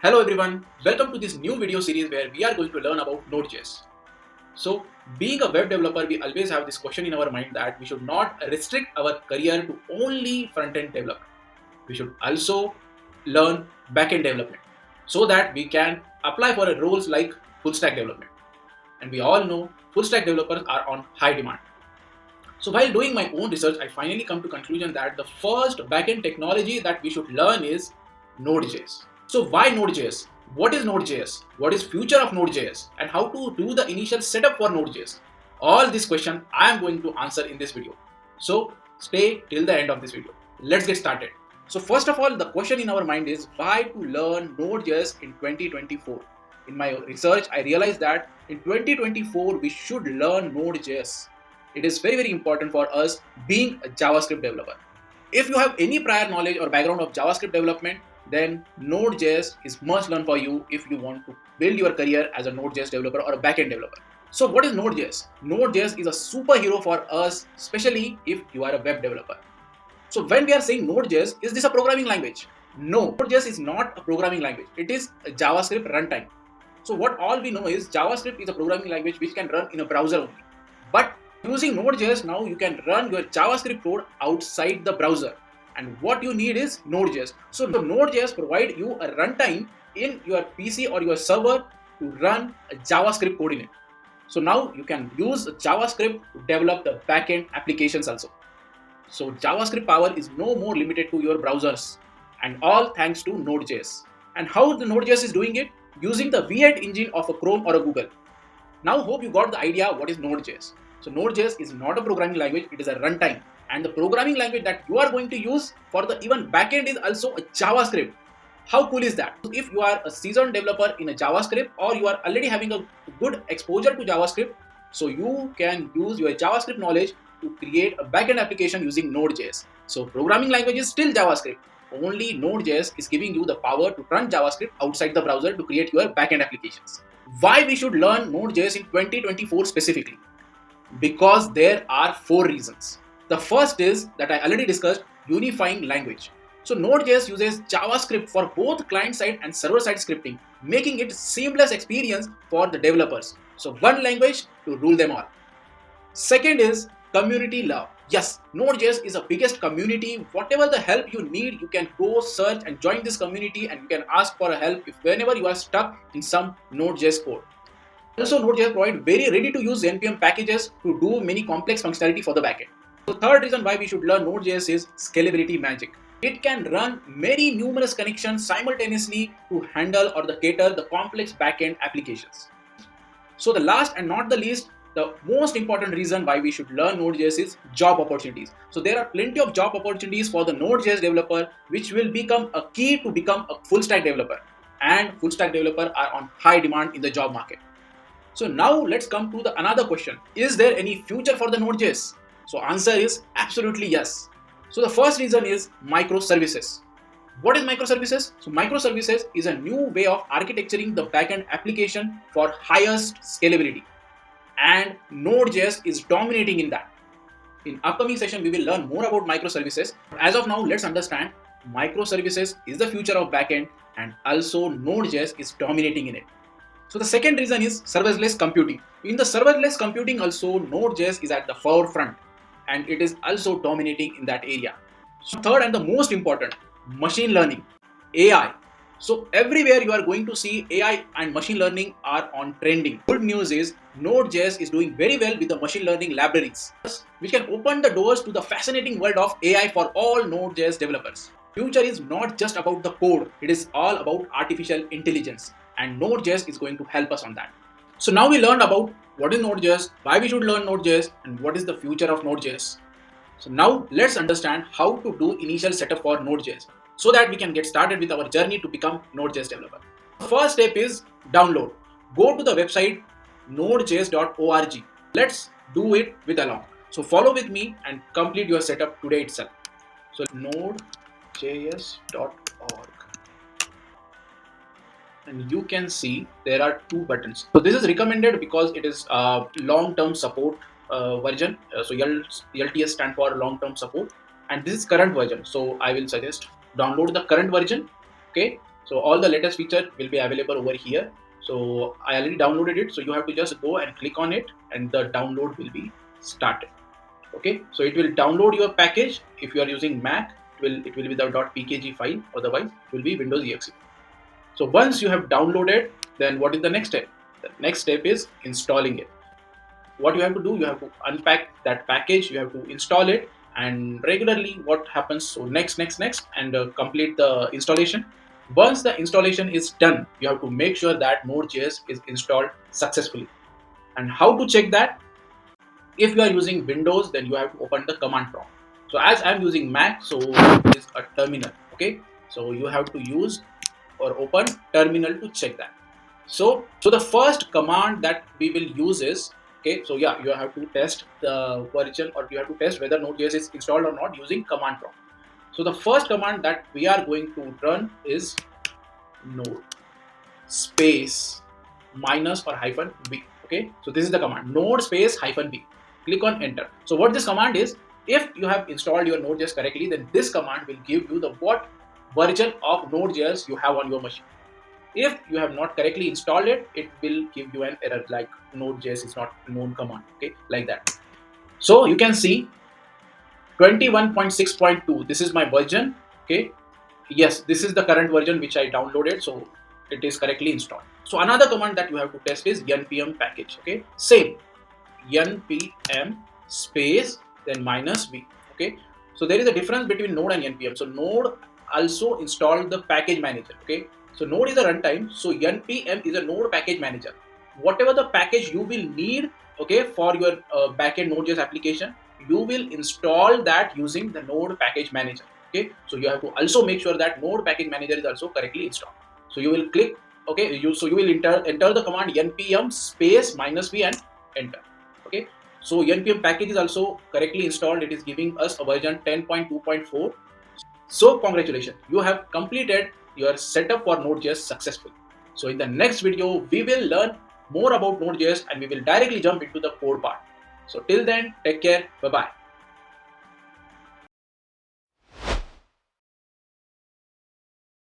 Hello everyone, welcome to this new video series where we are going to learn about Node.js. So, being a web developer, we always have this question in our mind that we should not restrict our career to only front-end development. We should also learn back-end development so that we can apply for roles like full stack development. And we all know full stack developers are on high demand. So while doing my own research, I finally come to conclusion that the first backend technology that we should learn is Node.js. So why Node.js? What is Node.js? What is future of Node.js? And how to do the initial setup for Node.js? All these questions I am going to answer in this video. So stay till the end of this video. Let's get started. So first of all, the question in our mind is why to learn Node.js in 2024? In my research, I realized that in 2024, we should learn Node.js. It is very important for us being a JavaScript developer. If you have any prior knowledge or background of JavaScript development, then Node.js is must learn for you if you want to build your career as a Node.js developer or a backend developer. So what is Node.js? Node.js is a superhero for us, especially if you are a web developer. So when we are saying Node.js, is this a programming language? No, Node.js is not a programming language. It is a JavaScript runtime. So what all we know is JavaScript is a programming language which can run in a browser only. But using Node.js now you can run your JavaScript code outside the browser. And what you need is Node.js. So the Node.js provide you a runtime in your PC or your server to run a JavaScript code in it. So now you can use JavaScript to develop the backend applications also. So JavaScript power is no more limited to your browsers, and all thanks to Node.js. And how the Node.js is doing it? Using the V8 engine of a Chrome or a Google. Now hope you got the idea what is Node.js. So Node.js is not a programming language, it is a runtime. And the programming language that you are going to use for the even backend is also a JavaScript. How cool is that? If you are a seasoned developer in a JavaScript or you are already having a good exposure to JavaScript, so you can use your JavaScript knowledge to create a backend application using Node.js. So programming language is still JavaScript. Only Node.js is giving you the power to run JavaScript outside the browser to create your backend applications. Why we should learn Node.js in 2024 specifically? Because there are 4 reasons. The first is that I already discussed, unifying language. So Node.js uses JavaScript for both client-side and server-side scripting, making it seamless experience for the developers. So one language to rule them all. Second is community love. Yes, Node.js is the biggest community. Whatever the help you need, you can go search and join this community and you can ask for help if whenever you are stuck in some Node.js code. Also, Node.js provides very ready to use NPM packages to do many complex functionality for the backend. The third reason why we should learn Node.js is scalability magic. It can run many numerous connections simultaneously to handle or cater the complex backend applications. So the last and not the least, the most important reason why we should learn Node.js is job opportunities. So there are plenty of job opportunities for the Node.js developer, which will become a key to become a full stack developer. And full stack developers are on high demand in the job market. So now let's come to another question. Is there any future for the Node.js? So answer is absolutely yes. So the first reason is microservices. What is microservices? So microservices is a new way of architecturing the backend application for highest scalability. And Node.js is dominating in that. In upcoming session, we will learn more about microservices. As of now, let's understand microservices is the future of backend and also Node.js is dominating in it. So the second reason is serverless computing. In the serverless computing also, Node.js is at the forefront and it is also dominating in that area. So third and the most important, machine learning, AI. So everywhere you are going to see AI and machine learning are on trending. Good news is Node.js is doing very well with the machine learning libraries, which can open the doors to the fascinating world of AI for all Node.js developers. Future is not just about the code, it is all about artificial intelligence, and Node.js is going to help us on that. So now we learned about what is Node.js, why we should learn Node.js, and what is the future of Node.js. So now let's understand how to do initial setup for Node.js so that we can get started with our journey to become Node.js developer. First step is download. Go to the website nodejs.org. Let's do it with along. So follow with me and complete your setup today itself. So nodejs.org. And you can see there are 2 buttons. So this is recommended because it is a long-term support version. So LTS stand for long-term support, and this is current version. So I will suggest download the current version. Okay. So all the latest feature will be available over here. So I already downloaded it. So you have to just go and click on it and the download will be started. Okay, so it will download your package. If you are using Mac, it will be the .pkg file, otherwise it will be Windows exe. So once you have downloaded, then what is the next step? The next step is installing it. What you have to do, you have to unpack that package, you have to install it, and regularly what happens, so next and complete the installation. Once the installation is done, you have to make sure that Node.js is installed successfully. And how to check that? If you are using Windows, then you have to open the command prompt. So as I'm using Mac, so it is a terminal. Okay, so you have to use or open terminal to check that. So the first command that we will use is, okay, so yeah, you have to test the version, or you have to test whether Node.js is installed or not using command prompt. So the first command that we are going to run is node space minus or hyphen v. Okay, so this is the command, node space hyphen v. Click on enter. So what this command is, if you have installed your Node.js correctly, then this command will give you the what version of Node.js you have on your machine. If you have not correctly installed it, it will give you an error like Node.js is not known command. Okay, like that. So you can see 21.6.2. This is my version. Okay, yes, this is the current version which I downloaded. So it is correctly installed. So another command that you have to test is npm package. Okay, same npm space then minus v. Okay, so there is a difference between node and npm. So node also installed the package manager. Okay, so node is a runtime, so npm is a node package manager. Whatever the package you will need, okay, for your backend Node.js application, you will install that using the node package manager. Okay, so you have to also make sure that node package manager is also correctly installed. So you will click, okay, you will enter the command npm space minus v and enter. Okay, so npm package is also correctly installed. It is giving us a version 10.2.4. So congratulations, you have completed your setup for Node.js successfully. So in the next video, we will learn more about Node.js and we will directly jump into the code part. So till then, take care. Bye bye.